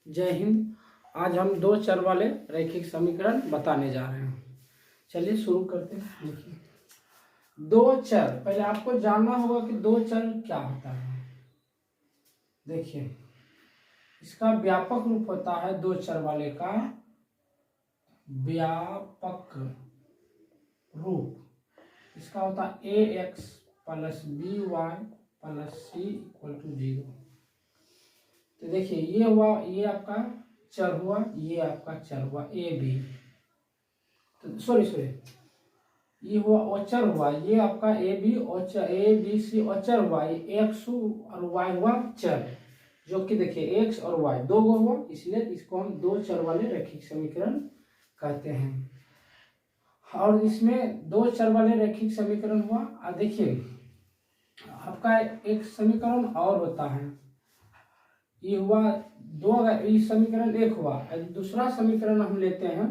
जय हिंद। आज हम दो चर वाले रैखिक समीकरण बताने जा रहे हैं। चलिए शुरू करते हैं। देखिए, दो चर, पहले आपको जानना होगा कि दो चर क्या होता है। देखिए, इसका व्यापक रूप होता है दो चर वाले का व्यापक रूप। इसका होता है A x plus B y plus C equal to 0। तो देखिए, ये हुआ, ये आपका चर हुआ, ये आपका चर हुआ ए बी। तो सॉरी, ये हुआ अचर हुआ, ये आपका ए बी अचर, ए बी सी अचर हुआ, ये एक्स और वाई हुआ चर, जो कि देखिए एक्स और वाई दो गो हुआ, इसलिए इसको हम दो चर वाले रैखिक समीकरण कहते हैं। और इसमें दो चर वाले रैखिक समीकरण हुआ। और देखिए, आपका एक समीकरण और होता है, ये हुआ दो, अगर ये समीकरण एक हुआ, दूसरा समीकरण हम लेते हैं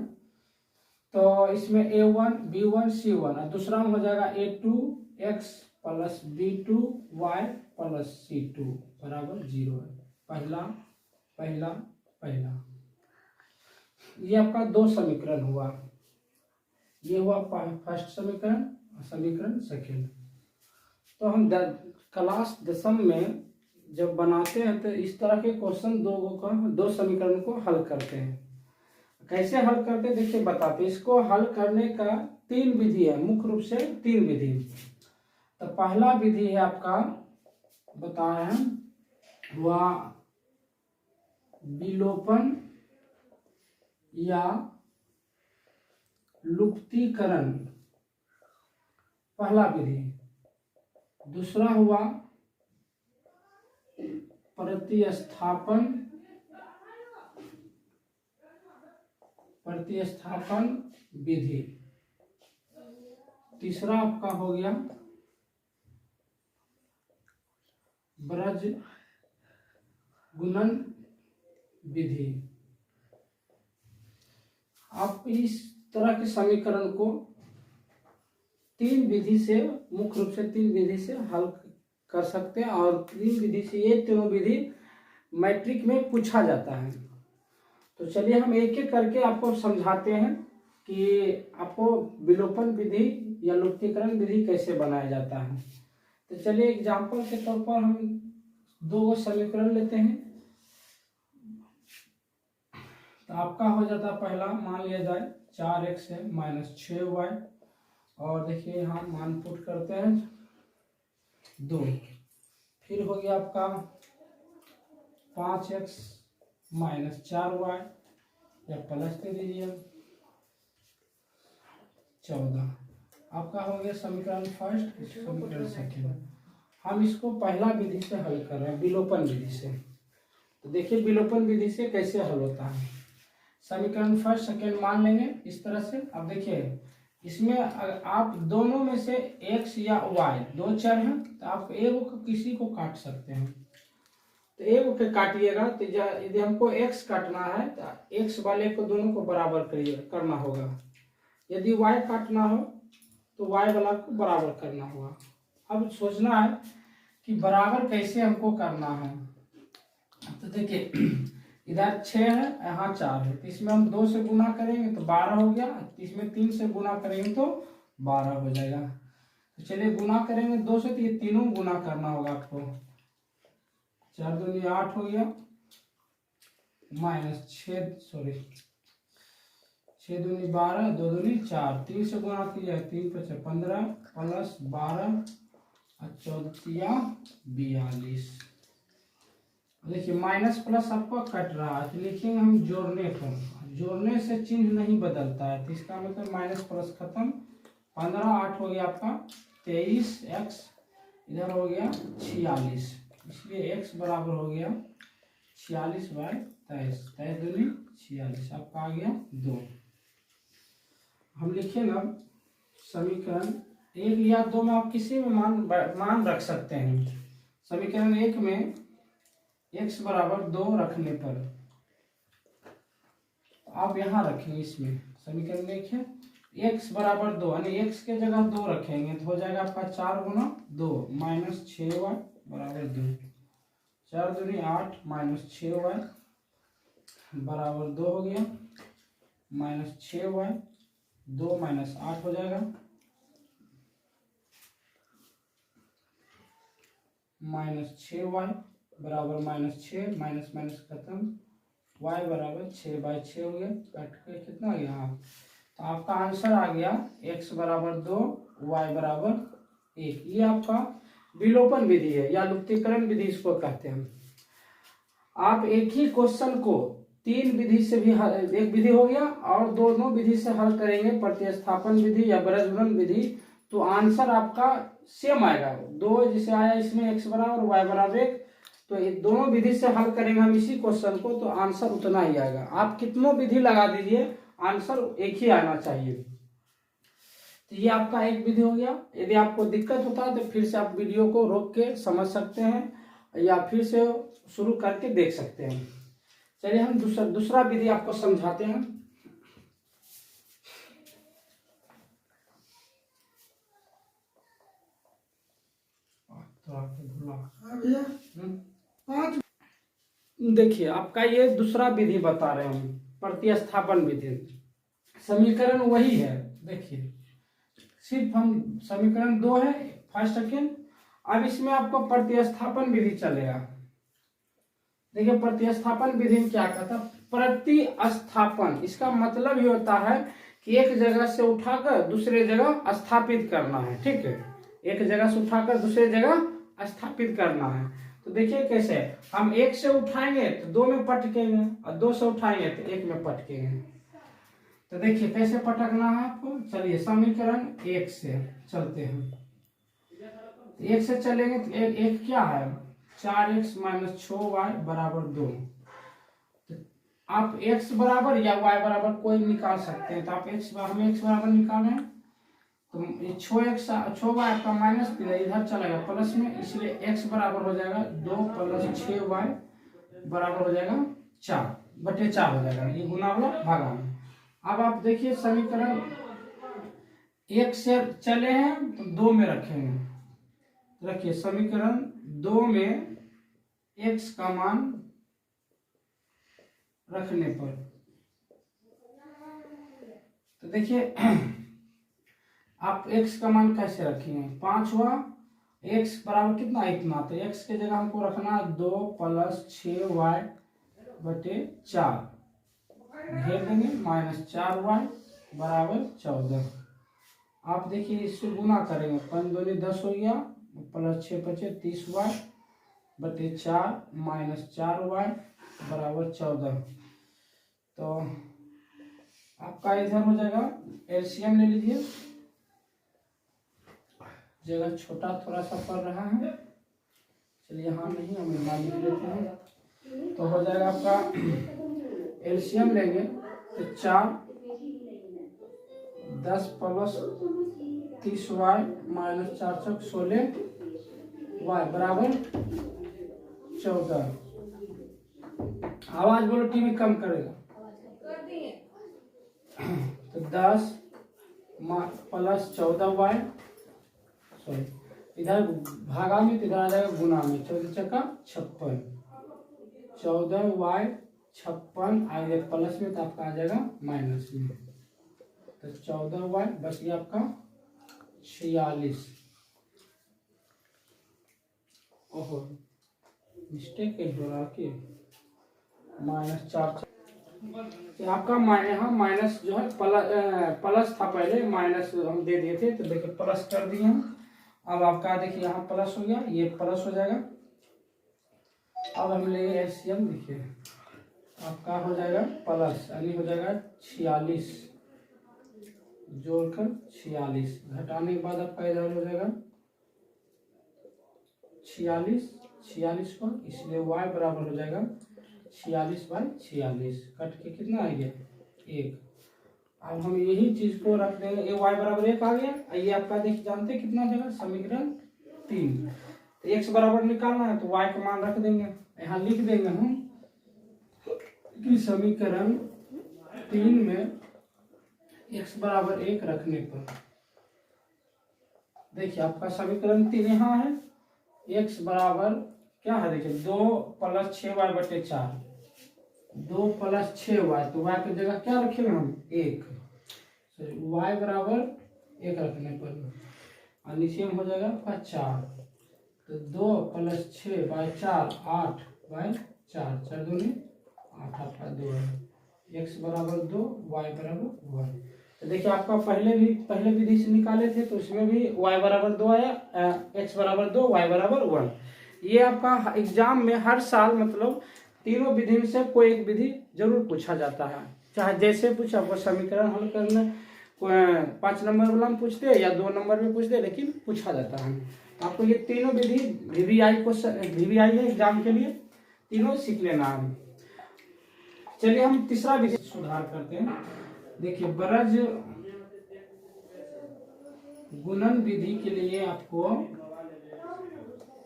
तो इसमें a1 b1 c1 और दूसरा में हो जाएगा a2 x plus b2 y plus c2 बराबर 0 है। पहला पहला पहला, ये आपका दो समीकरण हुआ। ये हुआ फर्स्ट समीकरण और समीकरण सेकेंड। तो हम क्लास 10वीं में जब बनाते हैं तो इस तरह के क्वेश्चन दो समीकरण को हल करते हैं। कैसे हल करते हैं देखिए बताते हैं। इसको हल करने का तीन विधि है, मुख्य रूप से तीन विधि। तो पहला विधि है आपका बताए हैं वह विलोपन या लुप्तीकरण, पहला विधि। दूसरा हुआ प्रतिस्थापन विधि। तीसरा आपका हो गया ब्रज गुणन विधि। आप इस तरह के समीकरण को तीन विधि से, मुख्य रूप से तीन विधि से हल कर सकते हैं। और तीन विधि से, ये तीनों विधि मैट्रिक में पूछा जाता है। तो चलिए हम एक एक करके आपको समझाते हैं कि आपको विलोपन विधि या लुप्तीकरण विधि कैसे बनाया जाता है। तो चलिए एग्जाम्पल के तौर पर हम दो समीकरण लेते हैं। तो आपका हो जाता है पहला, मान लिया जाए 4x है माइनस 6y, और देखिए यहाँ मान पुट करते हैं 2। फिर हो गया आपका 5x माइनस 4y, या प्लस दे दीजिए 14। आपका हो गया समीकरण फर्स्ट, समीकरण सेकेंड। हम इसको पहला विधि से हल कर रहे हैं, विलोपन विधि से। तो देखिए विलोपन विधि से कैसे हल होता है। समीकरण फर्स्ट सेकेंड मान लेंगे इस तरह से। अब देखिए, इसमें आप दोनों में से x या y दो चर हैं, तो आप एक किसी को काट सकते हैं। तो एक के काटिएगा, तो यदि हमको x काटना है तो x वाले को दोनों को बराबर करना होगा। यदि y काटना हो तो y वाला को बराबर करना होगा। अब सोचना है कि बराबर कैसे हमको करना है। तो देखिए, इधर 6 है, यहाँ 4 है, तो इसमें हम 2 से गुना करेंगे तो 12 हो गया। इसमें 3 से गुना करेंगे तो 12 हो जाएगा। तो चलिए गुना करेंगे 2 से, तो ये तीनों गुना करना होगा आपको। 4 दूनी 8 हो गया, माइनस 6 दूनी 12, 2 दूनी 4, 3 से गुना कीजिए, 3 × 5 = 15 प्लस 12 और 14 42। देखिए माइनस प्लस आपको कट रहा है, तो लिखेंगे हम जोड़ने पर। जोड़ने से चिन्ह नहीं बदलता है, तो इसका मतलब माइनस प्लस खत्म। 15 8 हो गया आपका 23x, इधर हो गया 46, इसलिए x बराबर हो गया 46/23। 23 दूनी 46, आपका आ गया 2। हम लिखेंगे समीकरण 1 या 2 में आप किसी में मान रख सकते हैं। समीकरण 1 में x बराबर 2 रखने पर आप यहाँ रखेंगे। इसमें समीकरण 1 है, x बराबर 2, यानी x के जगह 2 रखेंगे तो हो जाएगा आपका 4 × 2 माइनस 6y बराबर 2। 4 दूनी 8 माइनस 6y बराबर 2 हो गया, माइनस 6y, 2 माइनस 8 हो जाएगा, माइनस 6y बराबर -6, माइनस माइनस खत्म, y बराबर 6/6 हो गया, कट के कितना आ गया। हाँ, तो आपका आंसर आ गया x बराबर 2, y बराबर 1। ये आपका विलोपन विधि है या लुप्तीकरण विधि इसको कहते हैं। आप एक ही क्वेश्चन को 3 विधि से भी एक विधि हो गया और दोनों विधि से हल करेंगे, प्रतिस्थापन विधि या बृहस्पति विधि, तो आंसर आपका सेम आएगा। 2 जिसे आया इसमें x बराबर y बराबर 1, तो ये दोनों विधि से हल करेंगे हम इसी क्वेश्चन को, तो आंसर उतना ही आएगा। आप कितनों विधि लगा दीजिए, आंसर एक ही आना चाहिए। तो ये आपका एक विधि हो गया। यदि आपको दिक्कत होता है तो फिर से आप वीडियो को रोक के समझ सकते हैं या फिर से शुरू करके देख सकते हैं। चलिए हम दूसरा विधि आपको समझाते हैं। देखिए आपका ये दूसरा विधि बता रहे हैं हम, प्रतिस्थापन विधि। समीकरण वही है, देखिए सिर्फ हम समीकरण 2 है, फर्स्ट सेकेंड। अब इसमें आपको प्रतिस्थापन विधि चलेगा। देखिए प्रतिस्थापन विधि में क्या कहता है, प्रतिस्थापन, इसका मतलब ये होता है कि एक जगह से उठाकर दूसरे जगह स्थापित करना है। ठीक है, एक जगह से उठाकर दूसरे जगह स्थापित करना है। तो देखिए कैसे, हम 1 से उठाएंगे तो 2 में पटकेंगे और 2 से उठाएंगे तो 1 में पटकेंगे। तो देखिए कैसे पटकना है आपको। चलिए समीकरण 1 से चलते हैं। 1 से चलेंगे तो एक क्या है, 4x माइनस 6y बराबर 2। तो आप x बराबर या y बराबर कोई निकाल सकते हैं। तो आप हमें x बराबर निकालें हैं, तो 6y आपका माइनस इधर चलेगा प्लस में, इसलिए x बराबर हो जाएगा 2 + 6y बराबर हो जाएगा 4/4 हो जाएगा। ये गुना वाला भागा में। अब आप देखिए समीकरण 1 से चले हैं तो 2 में रखेंगे। रखिए समीकरण 2 में x का मान रखने पर, तो देखिए आप x का मान कैसे रखेंगे, 5 हुआ, x बराबर कितना, इतना। तो x के जगह हमको रखना 2 + 6y/4 घेर देंगे, -4y बराबर 14। आप देखिए इससे गुना करेंगे, 5 दूनी 10 हो गया, +6 + 5 30y/4 -4y बराबर 14। तो आपका इधर हो जाएगा, एलसीएम ले लीजिए, जगह छोटा थोड़ा सा पड़ रहा है, चलिए यहाँ नहीं हम यहाँ लिख लेते हैं। तो हो जाएगा आपका एलसीएम लेंगे तो 4 10 + 30y -4 × 16y बराबर 14। आवाज बोलो, टीवी कम करेगा। तो 10 + 14y, सॉरी इधर भागा में, तो इधर आ जाएगा गुना में, 14 × 56, 14y 56 आएगा प्लस में, तो आपका आ जाएगा माइनस में। तो 14y बस ये आपका 46। ओहो मिस्टेक कहीं हो रहा कि -4, आपका यहाँ माइनस जो है प्लस था, पहले माइनस हम दे दिए थे, तो देखिए प्लस कर दिए हम। अब आपका देखिए यहाँ प्लस हो गया, ये प्लस हो जाएगा। अब हम ले एलसीएम, देखिए आपका हो जाएगा प्लस, यानी हो जाएगा 46, जोड़कर 46, घटाने के बाद आपका इधर हो जाएगा 46 को, इसलिए y बराबर हो जाएगा 46/46, कट के कितना आ गया 1। अब हम यही चीज को रख देंगे, ये y बराबर 1 आ गया। ये आपका देख जानते हैं कितना जगह, समीकरण 3। तो x बराबर निकालना है तो y का मान रख देंगे, यहाँ लिख देंगे हम कि समीकरण 3 में x बराबर 1 रखने पर, देखिए आपका समीकरण 3 यहाँ है, x बराबर क्या है, देखिए 2 + 6y/4 2 + 6y, तो y की जगह क्या रखेंगे हम 1, y बराबर 1 रखने पर और नीचे में हो जाएगा आपका 4, तो 2 + 6/4 8/4, 4 दूनी 8 आपका 2 है। x बराबर 2, y बराबर 1। तो देखिए आपका पहले विधि से निकाले थे तो उसमें भी y बराबर 2 आया, x बराबर 2, y बराबर 1। ये आपका एग्जाम में हर साल मतलब तीनों विधि में से कोई एक विधि जरूर पूछा जाता है, चाहे जैसे पूछे, आपको समीकरण हल करना 5 नंबर वाला में पूछते या 2 नंबर में पूछते, लेकिन पूछा जाता है। आपको ये तीनों विधि VVI है एग्जाम के लिए, तीनों सीख लेना है। चलिए हम तीसरा विधि सुधार करते हैं। देखिए बरज गुणन विधि के लिए आपको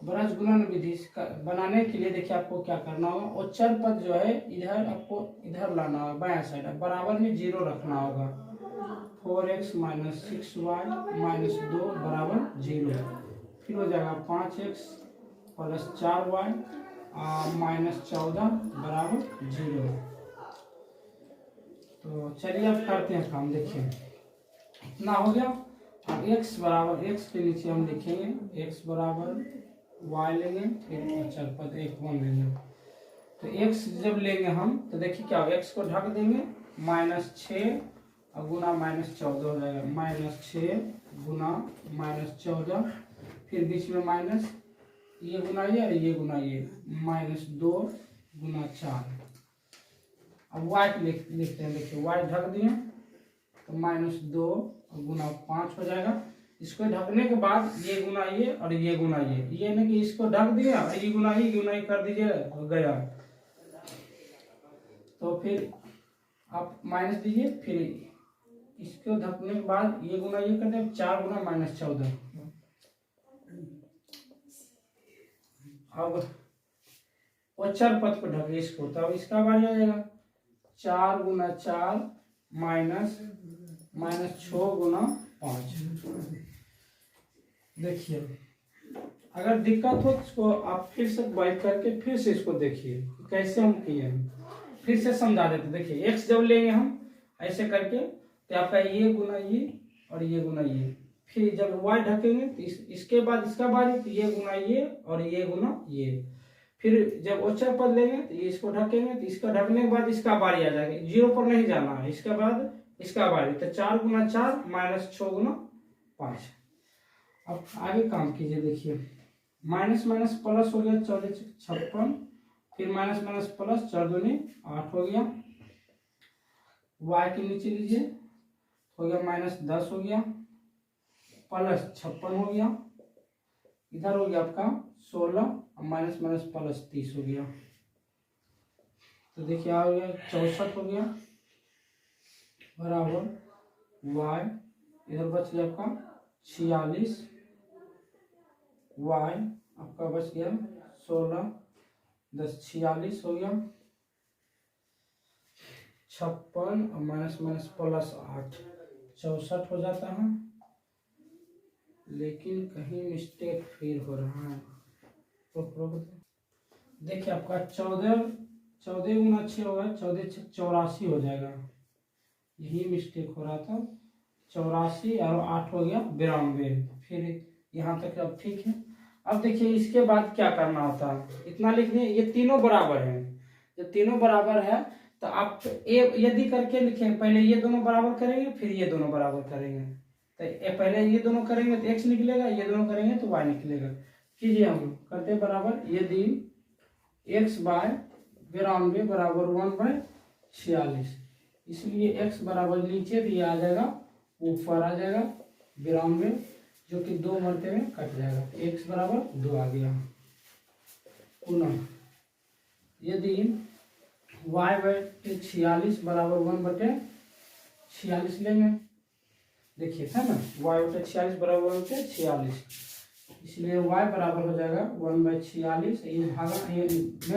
बरज गुणन विधि बनाने के लिए देखिए आपको क्या करना होगा, उच्चर पद जो है इधर आपको इधर लाना होगा, बायां साइड बराबर में 0 रखना होगा। 4x - 6y - 2 बराबर 0, फिर हो जाएगा 5x + 4y - 14 बराबर 0। तो चलिए अब करते हैं काम। देखिए इतना हो गया। अब x बराबर, x के नीचे हम लिखेंगे x बराबर y लेंगे, फिर अचर पद 1 लेंगे। तो x जब लेंगे हम तो देखिए क्या होगा, x को ढक देंगे -6 और गुना -14 हो जाएगा, -6 गुना -14, फिर बीच में माइनस, ये गुना ये और ये गुना ये, -2 गुना 4। अब y लिखते हैं। देखिए y ढक दिए तो -2 गुना 5 हो जाएगा। इसको ढकने के बाद ये गुना ये और ये गुना ये नहीं कि इसको ढक दिया और ये गुना ही कर दीजिए हो गया। तो फिर आप माइनस दीजिए, फिर इसको ढकने के बाद ये गुना ये कर दे, 4 गुना -14। अब उच्चर पद को ढके इसको, तब इसका बारी आ जाएगा 4 गुना 4 -6 गुना 5। देखिए अगर दिक्कत हो तो इसको आप फिर से बाइक करके फिर से इसको देखिए कैसे हम किए, फिर से समझा देते। देखिए x जब लेंगे हम ऐसे करके तो आपका ये गुना ये और ये गुना ये, फिर जब y ढकेंगे तो इसके बाद इसका बारी, तो ये गुना ये और ये गुना ये, फिर जब उच्चर पद लेंगे तो ये इसको ढकेंगे, तो इसका ढकने के बाद इसका बारी आ जाएगा, 0 पर नहीं जाना है, इसके बाद इसका बारी, तो 4 गुना 4 -6 गुना 5। अब आगे काम कीजिए। देखिए माइनस माइनस प्लस हो गया, 14 56, फिर माइनस माइनस प्लस 4 दूनी 8 हो गया। y के नीचे लीजिए, हो गया -10 हो गया, प्लस 56 हो गया, इधर हो गया आपका 16 और माइनस माइनस प्लस 30 हो गया। तो देखिए आ गया 64 हो गया बराबर y, इधर बच गया आपका 46, y आपका बच गया 16, 10 46 हो गया, 56 और माइनस माइनस प्लस 8 64 हो जाता है। लेकिन कहीं मिस्टेक फिर हो रहा है, देखिए आपका 14 गुना 6 होगा, 14 × 84 हो जाएगा, यही मिस्टेक हो रहा था। 84 और 8 हो गया 92, फिर यहाँ तक अब ठीक है। अब देखिए इसके बाद क्या करना होता है, इतना लिख दिए, ये तीनों बराबर है, जब तीनों बराबर है तो आप यदि करके लिखें, पहले ये दोनों बराबर करेंगे फिर ये दोनों बराबर करेंगे, तो पहले ये दोनों करेंगे तो x निकलेगा, ये दोनों करेंगे तो y निकलेगा। कीजिए हम करते बराबर, यदि x बाय 92 बराबर 1/46, इसलिए x बराबर नीचे भी आ जाएगा ऊपर आ जाएगा 92, जो कि 2 मरते में कट जाएगा, x बराबर 2 आ गया। पुनः यदि y/46 बराबर 1/46 लेंगे, देखिए है ना, y/46 बराबर 1/46, इसलिए y बराबर हो जाएगा 1/46, ये भागा ये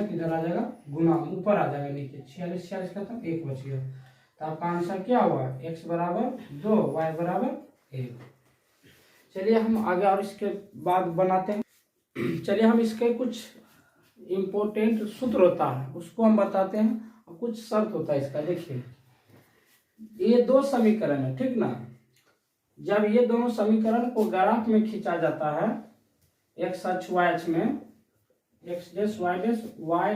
किधर आ जाएगा गुना, ऊपर आ जाएगा नीचे, 46 खत्म, 1 बच गया। तो आपका आंसर क्या हुआ, x बराबर 2, y बराबर 1। चलिए हम आगे और इसके बाद बनाते हैं। चलिए हम इसके कुछ इम्पोर्टेंट सूत्र होता है उसको हम बताते हैं, कुछ शर्त होता है इसका। देखिए ये दो समीकरण है, ठीक ना। जब ये दोनों समीकरण को ग्राफ में खींचा जाता है, एक्स अक्ष वाई अक्ष में, एक्स डैश वाई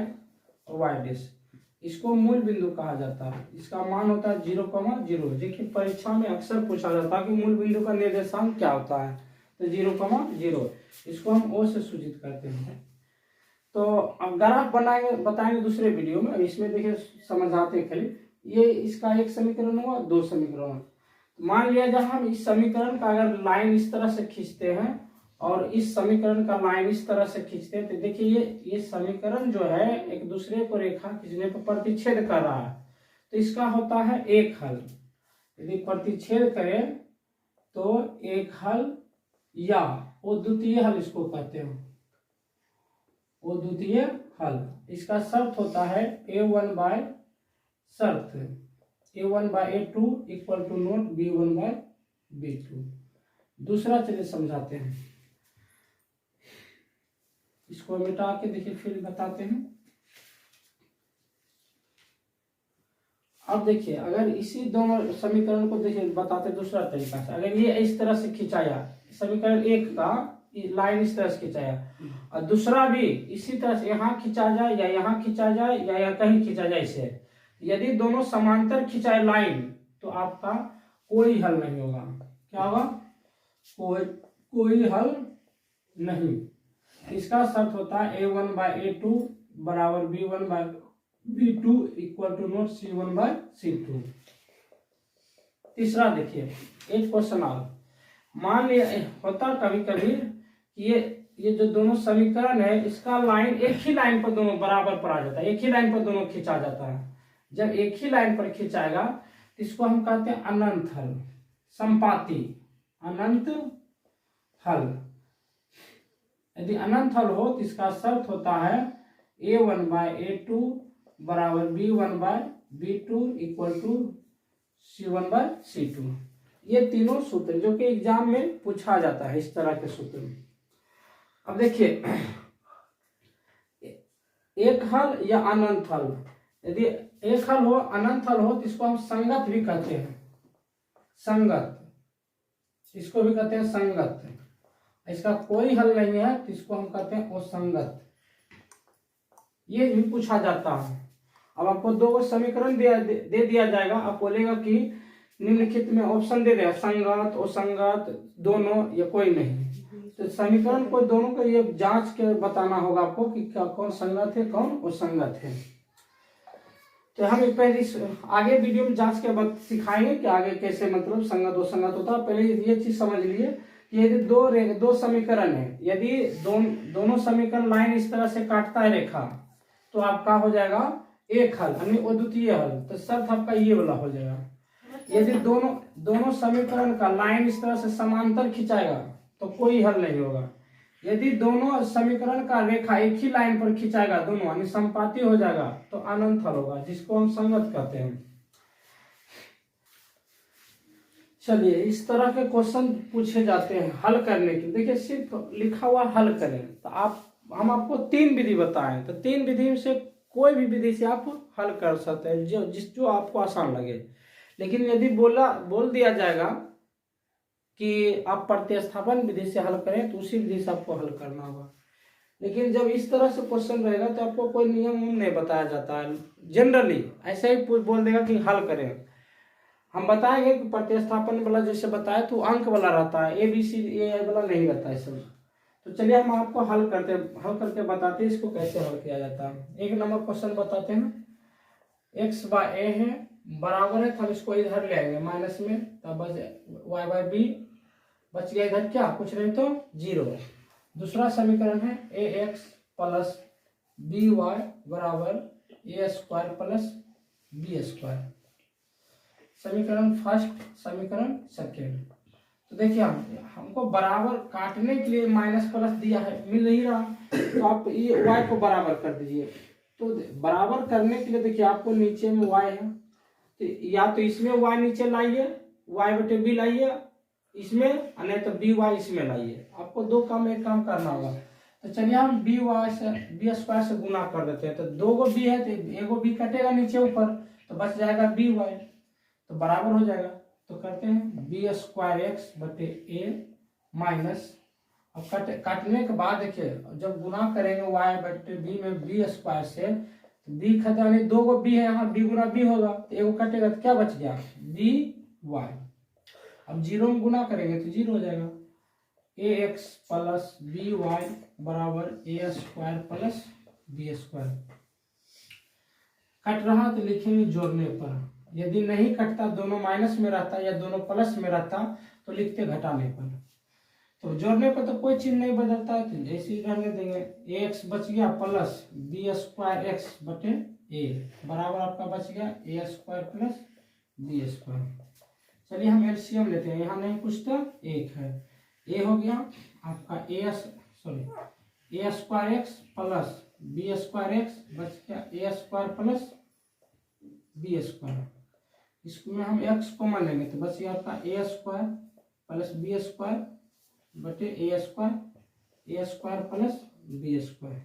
और वाई डैश, इसको मूल बिंदु कहा जाता है। इसका मान होता है 0,0। देखिए परीक्षा में अक्सर पूछा जाता है कि मूल बिंदु का निर्देशांक क्या होता है, तो 0,0। इसको हम ओ से सूचित करते हैं। तो अब ग्राफ बताएंगे दूसरे वीडियो में। इसमें देखिए समझाते हैं खाली। ये इसका एक समीकरण हुआ, दो समीकरण हुआ। मान लिया जाए हम इस समीकरण का अगर लाइन इस तरह से खींचते हैं और इस समीकरण का लाइन इस तरह से खींचते हैं, तो देखिए ये समीकरण जो है एक दूसरे को रेखा खींचने पर प्रतिच्छेद कर रहा है, तो इसका होता है एक हल। यदि प्रतिच्छेद करें तो एक हल, या वो द्वितीय हल इसको कहते हैं, वो द्वितीय हल। इसका शर्त होता है a1 बाय शर्त a1/a2 equal to note b1/b2। दूसरा चलिए समझाते हैं, इसको मिटा के देखिए फिर बताते हैं। अब देखिए अगर इसी दोनों समीकरण को देखिए बताते दूसरा तरीका से। अगर ये इस तरह से खिंचाया, समीकरण एक का लाइन इस तरह से खिंचाया और दूसरा भी इसी तरह से यहाँ खिंचा जाए या यहाँ खिंचा जाए या कहीं खिंचा जाए इसे, यदि दोनों समांतर खिंचाए लाइन, तो आपका कोई हल नहीं होगा। क्या होगा? कोई हल नहीं। इसका शर्त होता है a1/a2 बराबर b1/b2 equal to note c1/c2। तीसरा देखिए एक क्वेश्चन और। मान लिया होता कभी कभी ये जो दोनों समीकरण है, इसका लाइन एक ही लाइन पर दोनों बराबर पर आ जाता है, एक ही लाइन पर दोनों खींचा जाता है। जब एक ही लाइन पर खींचाएगा तो इसको हम कहते हैं अनंत हल, संपाती अनंत हल। यदि अनंत हल हो तो इसका शर्त होता है a1/a2 बराबर b1/b2 इक्वल टू c1/c2। ये तीनों सूत्र जो कि एग्जाम में पूछा जाता है, इस तरह के सूत्र। अब देखिए एक हल या अनंत हल, यदि एक हल हो अनंत हल हो तो इसको हम संगत भी कहते हैं, संगत, इसको भी कहते हैं संगत। इसका कोई हल नहीं है तो इसको हम कहते हैं असंगत। ये भी पूछा जाता है। अब आपको दो समीकरण दे दिया जाएगा, आप बोलेगा कि निम्नलिखित में ऑप्शन दे देगा, संगत, असंगत, दोनों या कोई नहीं। तो समीकरण को दोनों को ये जांच के बताना होगा आपको कि क्या कौन संगत है कौन असंगत है। तो हम पहले आगे वीडियो में जांच के बाद सिखाएंगे कि आगे कैसे मतलब संगत असंगत होता है। पहले ये चीज समझ लिए कि यदि दो समीकरण है, यदि दोनों समीकरण लाइन इस तरह से काटता है रेखा, तो आपका हो जाएगा एक हल यानी अद्वितीय हल। तो शर्त आपका ये वाला हो जाएगा। यदि दोनों समीकरण का लाइन इस तरह से समांतर खिंचाएगा तो कोई हल नहीं होगा। यदि दोनों समीकरण का रेखा एक ही लाइन पर खिंचाएगा, दोनों यानी संपाती हो जाएगा, तो अनंत हल होगा, जिसको हम संगत कहते हैं। चलिए इस तरह के क्वेश्चन पूछे जाते हैं हल करने के। देखिए सिर्फ लिखा हुआ हल करें तो हम आपको 3 विधि बताएं, तो 3 विधि से कोई भी विधि से आप हल कर सकते हैं, जो आपको आसान लगे। लेकिन यदि बोल दिया जाएगा कि आप प्रतिस्थापन विधि से हल करें तो उसी विधि से आपको हल करना होगा। लेकिन जब इस तरह से क्वेश्चन रहेगा तो आपको कोई नियम नहीं बताया जाता है, जनरली ऐसे ही बोल देगा कि हल करें। हम बताएंगे कि प्रतिस्थापन वाला जैसे बताया तो अंक वाला रहता है, ABCD वाला नहीं रहता है सब। तो चलिए हम आपको हल करके बताते हैं इसको कैसे हल किया जाता है। 1 नंबर क्वेश्चन बताते हैं। x/a है बराबर है, तो हम इसको इधर ले आएंगे माइनस में, तब बच y/b बच गया इधर क्या कुछ नहीं तो 0। दूसरा समीकरण है ax प्लस by बराबर a² प्लस b²। समीकरण फर्स्ट, समीकरण सेकेंड। तो देखिए हमको बराबर काटने के लिए माइनस प्लस दिया है, मिल नहीं रहा, तो आप ये y को बराबर कर दीजिए। तो बराबर करने के लिए देखिए आपको नीचे में y है, तो या तो इसमें y नीचे लाइए, y/b लाइए इसमें, नहीं तो by इसमें लाइए। आपको 2 काम एक काम करना होगा, तो चलिए हम बी वाई से बी स्क्वायर से गुना कर देते हैं। तो 2 गो बी है तो एगो बी कटेगा नीचे ऊपर, तो बच जाएगा बी वाई, तो बराबर हो जाएगा। तो करते हैं बी स्क्वायर एक्स बटे ए माइनस, अब काटने के बाद देखिए जब गुना करेंगे वाई बटे बी में बी स्क्वायर से, तो बी खत्म, यानी 2 गो बी है यहाँ, बी गुना बी होगा तो एगो कटेगा तो क्या बच गया बी वाई। अब 0 में गुना करेंगे तो 0 हो जाएगा। A x plus B y बराबर A square plus B square. Cut रहा तो लिखेंगे जोड़ने पर, यदि नहीं कटता दोनों माइनस में रहता या दोनों प्लस में रहता तो लिखते घटाने पर। तो जोड़ने पर तो कोई चीज नहीं बदलता है, तो ऐसे ही रहने देंगे। ए एक्स बच गया प्लस बी स्क्वायर एक्स बटे ए बराबर आपका बच गया A square plus B square. चलिए हम एलसीएम लेते हैं, यहाँ नहीं कुछ तो 1 है, ए हो गया आपका A square x plus B square x बच गया A square plus B square. इसमें हम एक्स कॉमन लेंगे तो बच गया आपका A square plus B square बटे A square plus B square.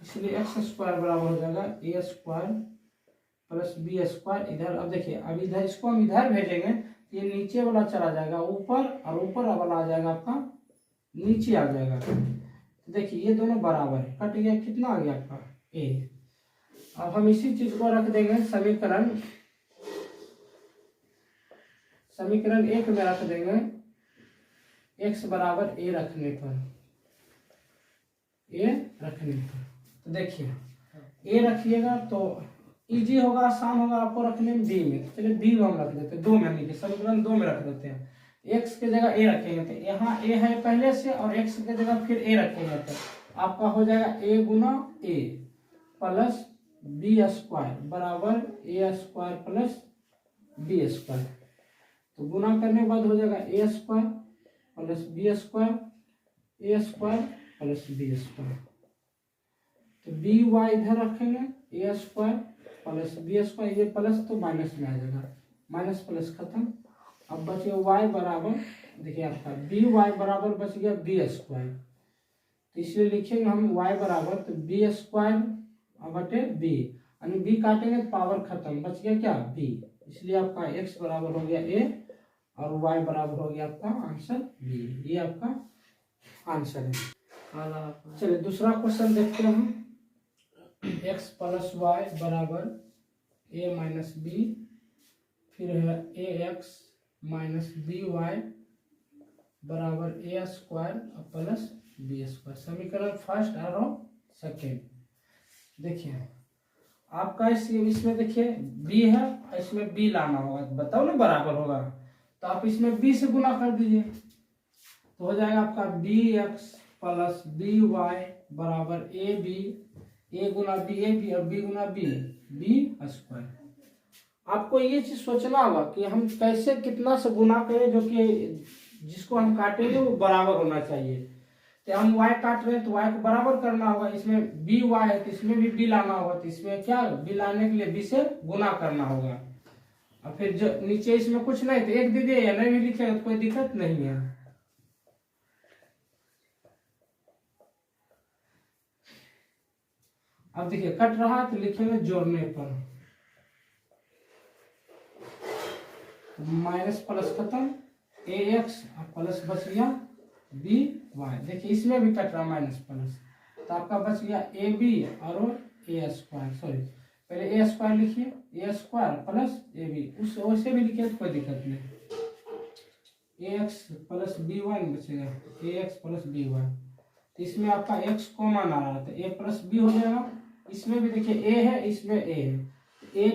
इसलिए एक्स स्क्वायर बराबर हो जाएगा A square plus B square. इधर अब देखिए, अब इधर इसको हम इधर भेजेंगे तो ये नीचे वाला चला जाएगा ऊपर, और ऊपर वाला आ जाएगा आपका नीचे आ जाएगा। तो देखिए ये दोनों बराबर है, कट गया, कितना आ गया आपका ए। अब हम इसी चीज को रख देंगे समीकरण 1 में रख देंगे, x बराबर a रखने पर, तो देखिए a रखिएगा तो इजी होगा, आसान होगा आपको रखने में b में। चलिए b हम रख देते हैं 2 में, नीचे समीकरण 2 में रख देते हैं। x के जगह a रखेंगे तो यहाँ a है पहले से, और x के जगह फिर a रखेंगे तो आपका हो जाएगा a गुना a प्लस बी स्क्वायर बराबर A square plus B square. तो गुना करने के बाद हो जाएगा A square plus B square, A square plus B square. तो बी वाई इधर रखेंगे, A square plus B square, ये प्लस तो माइनस में आ जाएगा, माइनस प्लस खत्म। अब बच गया वाई बराबर, देखिए आपका बी वाई बराबर बच गया बी स्क्वायर, तो इसलिए लिखेंगे हम वाई बराबर, तो बी स्क्वायर बटे बी, यानी बी काटेंगे तो पावर खत्म, बच गया क्या बी। इसलिए आपका एक्स बराबर हो गया ए और वाई बराबर हो गया आपका आंसर बी। ये आपका आंसर है। चलिए दूसरा क्वेश्चन देखते हैं हम। एक्स प्लस वाई बराबर ए माइनस बी, फिर है A x minus B y बराबर A square plus B square. समीकरण फर्स्ट और सेकेंड। देखिए आपका इसमें देखिए b है, इसमें b लाना होगा, बताओ ना बराबर होगा, तो आप इसमें b से गुना कर दीजिए तो हो जाएगा आपका B x plus B y बराबर ए बी, ए गुना बी ए बी और बी गुना बी स्क्वायर। आपको ये चीज सोचना होगा कि हम कैसे कितना से गुना करें जो कि जिसको हम काटेंगे वो बराबर होना चाहिए। तो हम y काट रहे हैं तो y को बराबर करना होगा, इसमें बी वाई है तो इसमें भी b लाना होगा, तो इसमें क्या b लाने के लिए b से गुना करना होगा। और फिर जो नीचे इसमें कुछ नहीं तो 1 दीजिए या नहीं भी लिखेगा तो कोई दिक्कत नहीं है। अब देखिए कट रहा तो लिखेंगे जोड़ने पर, माइनस प्लस खत्म, ए एक्स प्लस बच गया बी वाई। देखिए इसमें भी कट रहा माइनस प्लस, तो आपका बच गया ए बी और ए स्क्वायर, सॉरी पहले ए स्क्वायर लिखिए, ए स्क्वायर प्लस ए बी, उस वैसे भी लिखिए तो कोई दिक्कत नहीं। ए एक्स प्लस बी वाई बचेगा ए एक्स प्लस बी वाई, तो इसमें आपका एक्स कॉमन आ रहा है तो ए प्लस बी हो जाएगा। इसमें भी देखिए ए है, इसमें ए है, ए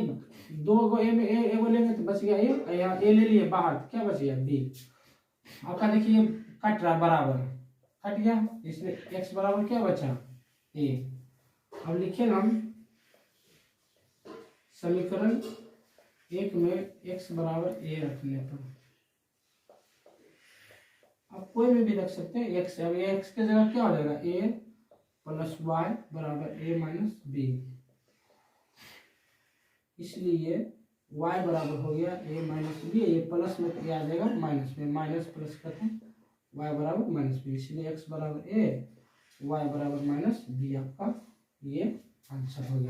2 गो ए में ए वो लेंगे तो बच गया ए, यहाँ ए ले लिए बाहर तो क्या बच गया बी। आपका देखिए कट रहा बराबर, कट गया, इसलिए x बराबर क्या बचा a। अब लिखे हम समीकरण 1 में x बराबर a रखने पर, आप कोई में भी रख सकते हैं x। अब x के जगह क्या हो जाएगा a प्लस वाई बराबर a माइनस बी, इसलिए y बराबर हो गया a माइनस बी, ये प्लस में आ जाएगा माइनस में, माइनस प्लस खत्म, y बराबर माइनस बी, इसलिए x बराबर a y बराबर माइनस बी आपका ये आंसर हो गया।